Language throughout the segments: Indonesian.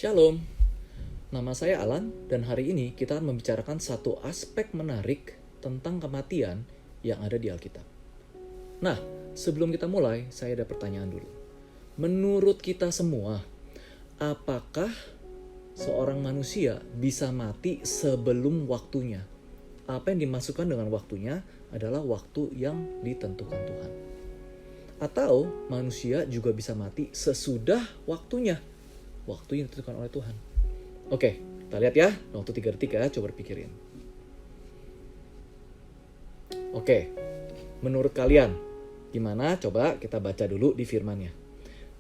Shalom, nama saya Alan dan hari ini kita akan membicarakan satu aspek menarik tentang kematian yang ada di Alkitab. Nah, sebelum kita mulai, saya ada pertanyaan dulu. Menurut kita semua, apakah seorang manusia bisa mati sebelum waktunya? Apa yang dimasukkan dengan waktunya adalah waktu yang ditentukan Tuhan. Atau manusia juga bisa mati sesudah waktunya. Waktu yang ditentukan oleh Tuhan. Oke, kita lihat ya. Waktu 3 detik ya, coba pikirin. Oke, menurut kalian gimana? Coba kita baca dulu di firman-Nya.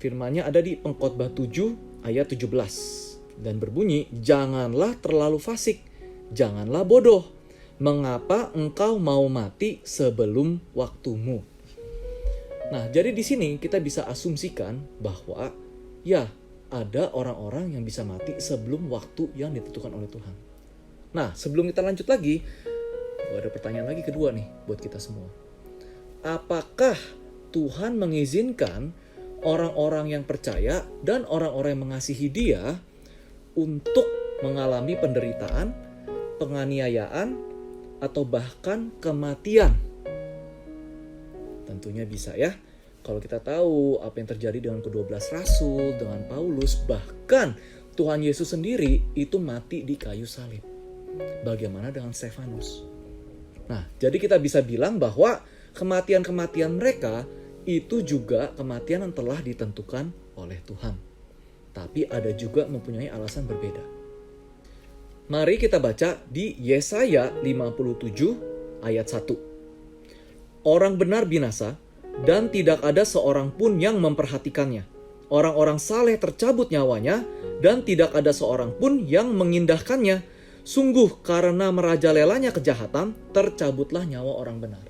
Firman-Nya ada di Pengkhotbah 7 ayat 17. Dan berbunyi, janganlah terlalu fasik, janganlah bodoh. Mengapa engkau mau mati sebelum waktumu? Nah, jadi di sini kita bisa asumsikan bahwa ya, ada orang-orang yang bisa mati sebelum waktu yang ditentukan oleh Tuhan. Nah, sebelum kita lanjut lagi, ada pertanyaan lagi kedua nih buat kita semua. Apakah Tuhan mengizinkan orang-orang yang percaya dan orang-orang yang mengasihi Dia untuk mengalami penderitaan, penganiayaan, atau bahkan kematian? Tentunya bisa ya. Kalau kita tahu apa yang terjadi dengan ke-12 rasul, dengan Paulus, bahkan Tuhan Yesus sendiri itu mati di kayu salib. Bagaimana dengan Stefanus? Nah, jadi kita bisa bilang bahwa kematian-kematian mereka itu juga kematian yang telah ditentukan oleh Tuhan. Tapi ada juga mempunyai alasan berbeda. Mari kita baca di Yesaya 57 ayat 1. Orang benar binasa, dan tidak ada seorang pun yang memperhatikannya. Orang-orang saleh tercabut nyawanya, dan tidak ada seorang pun yang mengindahkannya. Sungguh karena merajalelanya kejahatan, tercabutlah nyawa orang benar.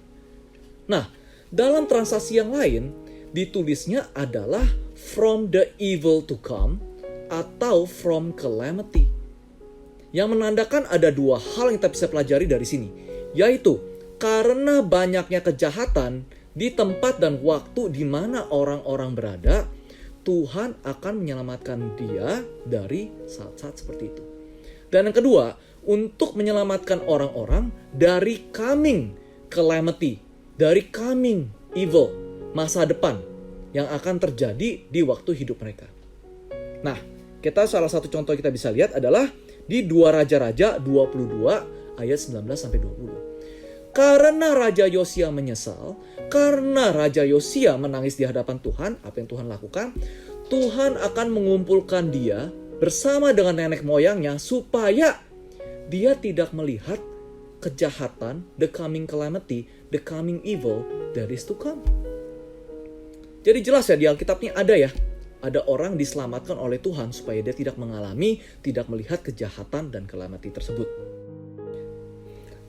Nah, dalam translasi yang lain, ditulisnya adalah from the evil to come, atau from calamity. Yang menandakan ada dua hal yang kita bisa pelajari dari sini, yaitu karena banyaknya kejahatan di tempat dan waktu di mana orang-orang berada, Tuhan akan menyelamatkan dia dari saat-saat seperti itu. Dan yang kedua, untuk menyelamatkan orang-orang dari coming calamity, dari coming evil, masa depan yang akan terjadi di waktu hidup mereka. Nah, kita salah satu contoh kita bisa lihat adalah di 2 Raja-Raja 22 ayat 19-20. Karena Raja Yosia menyesal, karena Raja Yosia menangis di hadapan Tuhan, apa yang Tuhan lakukan? Tuhan akan mengumpulkan dia bersama dengan nenek moyangnya supaya dia tidak melihat kejahatan, the coming calamity, the coming evil that is to come. Jadi jelas ya di Alkitab ini ada ya, ada orang diselamatkan oleh Tuhan supaya dia tidak mengalami, tidak melihat kejahatan dan calamity tersebut.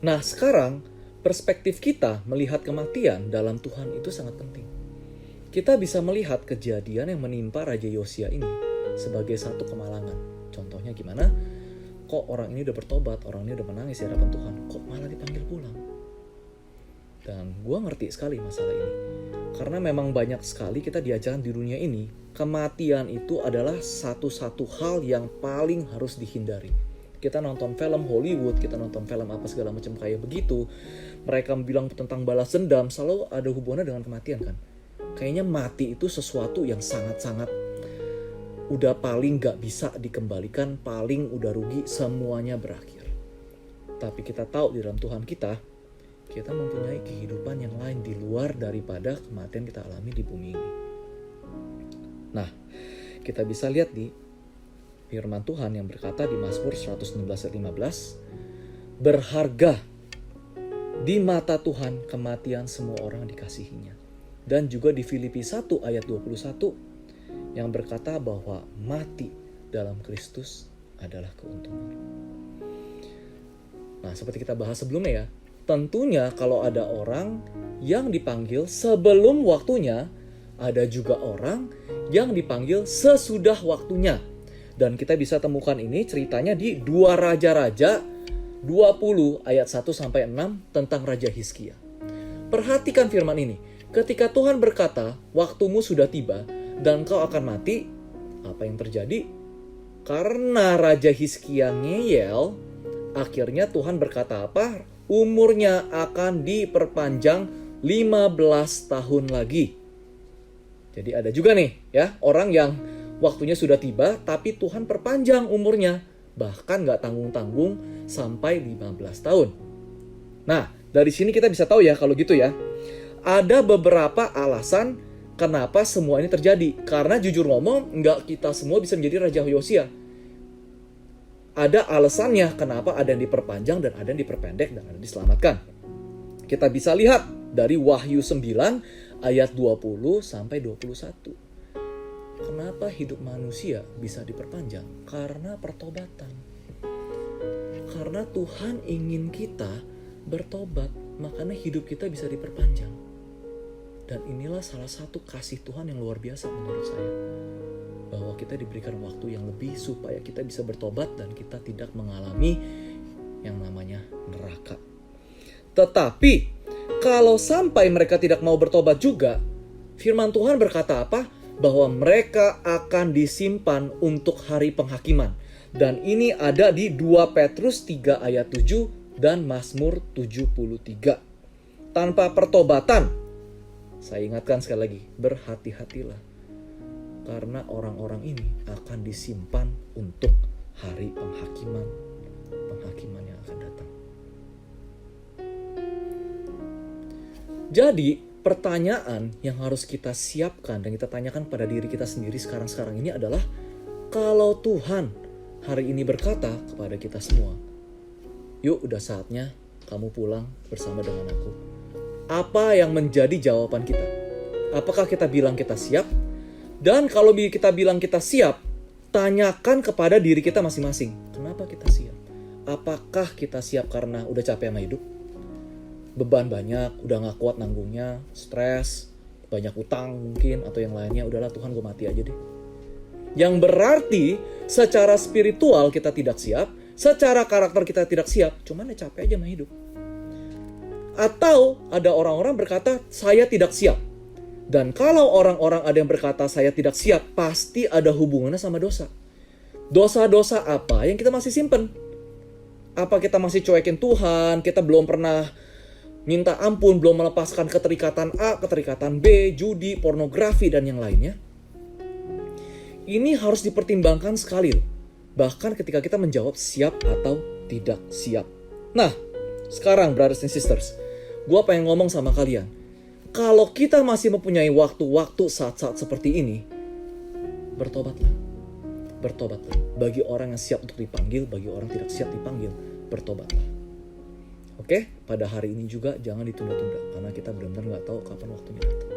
Nah sekarang, perspektif kita melihat kematian dalam Tuhan itu sangat penting. Kita bisa melihat kejadian yang menimpa Raja Yosia ini sebagai satu kemalangan. Contohnya gimana? Kok orang ini udah bertobat, orang ini udah menangis di hadapan Tuhan, kok malah dipanggil pulang? Dan gue ngerti sekali masalah ini. Karena memang banyak sekali kita diajarkan di dunia ini, kematian itu adalah satu-satu hal yang paling harus dihindari. Kita nonton film Hollywood, kita nonton film apa segala macam kayak begitu. Mereka bilang tentang balas dendam, selalu ada hubungannya dengan kematian kan. Kayaknya mati itu sesuatu yang sangat-sangat udah paling gak bisa dikembalikan, paling udah rugi, semuanya berakhir. Tapi kita tahu di dalam Tuhan kita mempunyai kehidupan yang lain di luar daripada kematian kita alami di bumi ini. Nah, kita bisa lihat di firman Tuhan yang berkata di Mazmur 116 ayat 15, berharga di mata Tuhan kematian semua orang dikasihinya. Dan juga di Filipi 1 ayat 21 yang berkata bahwa mati dalam Kristus adalah keuntungan. Nah, seperti kita bahas sebelumnya ya, tentunya kalau ada orang yang dipanggil sebelum waktunya, ada juga orang yang dipanggil sesudah waktunya. Dan kita bisa temukan ini ceritanya di 2 Raja-Raja 20 ayat 1-6 tentang Raja Hizkia. Perhatikan firman ini. Ketika Tuhan berkata, waktumu sudah tiba dan kau akan mati, apa yang terjadi? Karena Raja Hizkia ngeyel, akhirnya Tuhan berkata apa? Umurnya akan diperpanjang 15 tahun lagi. Jadi ada juga nih ya, orang yang waktunya sudah tiba tapi Tuhan perpanjang umurnya. Bahkan gak tanggung-tanggung sampai 15 tahun. Nah, dari sini kita bisa tahu ya kalau gitu ya. Ada beberapa alasan kenapa semua ini terjadi. Karena jujur ngomong, nggak kita semua bisa menjadi Raja Yosia. Ada alasannya kenapa ada yang diperpanjang dan ada yang diperpendek dan ada yang diselamatkan. Kita bisa lihat dari Wahyu 9 ayat 20 sampai 21. Kenapa hidup manusia bisa diperpanjang? Karena pertobatan. Karena Tuhan ingin kita bertobat, makanya hidup kita bisa diperpanjang. Dan inilah salah satu kasih Tuhan yang luar biasa menurut saya. Bahwa kita diberikan waktu yang lebih supaya kita bisa bertobat dan kita tidak mengalami yang namanya neraka. Tetapi kalau sampai mereka tidak mau bertobat juga, firman Tuhan berkata apa? Bahwa mereka akan disimpan untuk hari penghakiman. Dan ini ada di 2 Petrus 3 ayat 7 dan Mazmur 73. Tanpa pertobatan, saya ingatkan sekali lagi, berhati-hatilah. Karena orang-orang ini akan disimpan untuk hari penghakiman yang akan datang. Jadi, pertanyaan yang harus kita siapkan dan kita tanyakan pada diri kita sendiri sekarang-sekarang ini adalah, kalau Tuhan hari ini berkata kepada kita semua, yuk udah saatnya kamu pulang bersama dengan aku. Apa yang menjadi jawaban kita? Apakah kita bilang kita siap? Dan kalau kita bilang kita siap, tanyakan kepada diri kita masing-masing. Kenapa kita siap? Apakah kita siap karena udah capek sama hidup? Beban banyak, udah gak kuat nanggungnya, stres, banyak utang mungkin, atau yang lainnya, udahlah Tuhan gue mati aja deh. Yang berarti secara spiritual kita tidak siap, secara karakter kita tidak siap, cuman ya capek aja sama hidup. Atau ada orang-orang berkata, saya tidak siap. Dan kalau orang-orang ada yang berkata saya tidak siap, pasti ada hubungannya sama dosa. Dosa-dosa apa yang kita masih simpen? Apa kita masih cuekin Tuhan, kita belum pernah minta ampun, belum melepaskan keterikatan A, keterikatan B, judi, pornografi, dan yang lainnya? Ini harus dipertimbangkan sekali loh. Bahkan ketika kita menjawab siap atau tidak siap. Nah, sekarang brothers and sisters, gue pengen ngomong sama kalian. Kalau kita masih mempunyai waktu-waktu saat-saat seperti ini, bertobatlah. Bertobatlah. Bagi orang yang siap untuk dipanggil, bagi orang yang tidak siap dipanggil, bertobatlah. Oke, pada hari ini juga jangan ditunda-tunda, karena kita benar-benar nggak tahu kapan waktunya datang.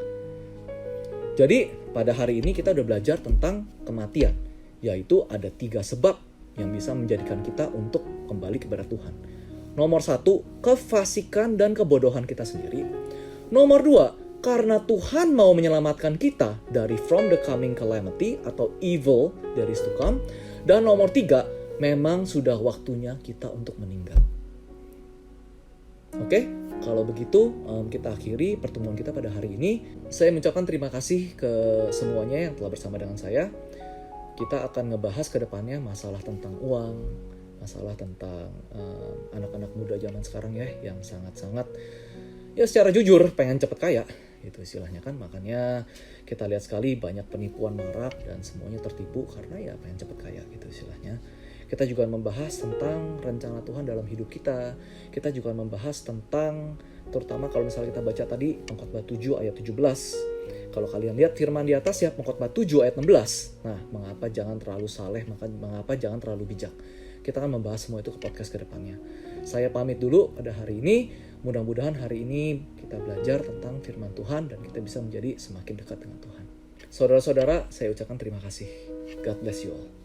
Jadi, pada hari ini kita udah belajar tentang kematian, yaitu ada 3 sebab yang bisa menjadikan kita untuk kembali kepada Tuhan. Nomor 1, kefasikan dan kebodohan kita sendiri. Nomor 2, karena Tuhan mau menyelamatkan kita dari from the coming calamity atau evil that is to come. Dan nomor 3, memang sudah waktunya kita untuk meninggal. Oke, kalau begitu kita akhiri pertemuan kita pada hari ini. Saya mengucapkan terima kasih ke semuanya yang telah bersama dengan saya. Kita akan ngebahas ke depannya masalah tentang uang, masalah tentang anak-anak muda zaman sekarang ya, yang sangat-sangat ya secara jujur pengen cepet kaya, itu istilahnya kan. Makanya kita lihat sekali banyak penipuan marak dan semuanya tertipu karena ya pengen cepet kaya, gitu istilahnya. Kita juga membahas tentang rencana Tuhan dalam hidup kita. Kita juga membahas tentang, terutama kalau misalnya kita baca tadi Pengkhotbah 7 ayat 17. Kalau kalian lihat firman di atas ya, Pengkhotbah 7 ayat 16. Nah, mengapa jangan terlalu saleh, mengapa jangan terlalu bijak. Kita akan membahas semua itu ke podcast ke depannya. Saya pamit dulu pada hari ini. Mudah-mudahan hari ini kita belajar tentang firman Tuhan dan kita bisa menjadi semakin dekat dengan Tuhan. Saudara-saudara, saya ucapkan terima kasih. God bless you all.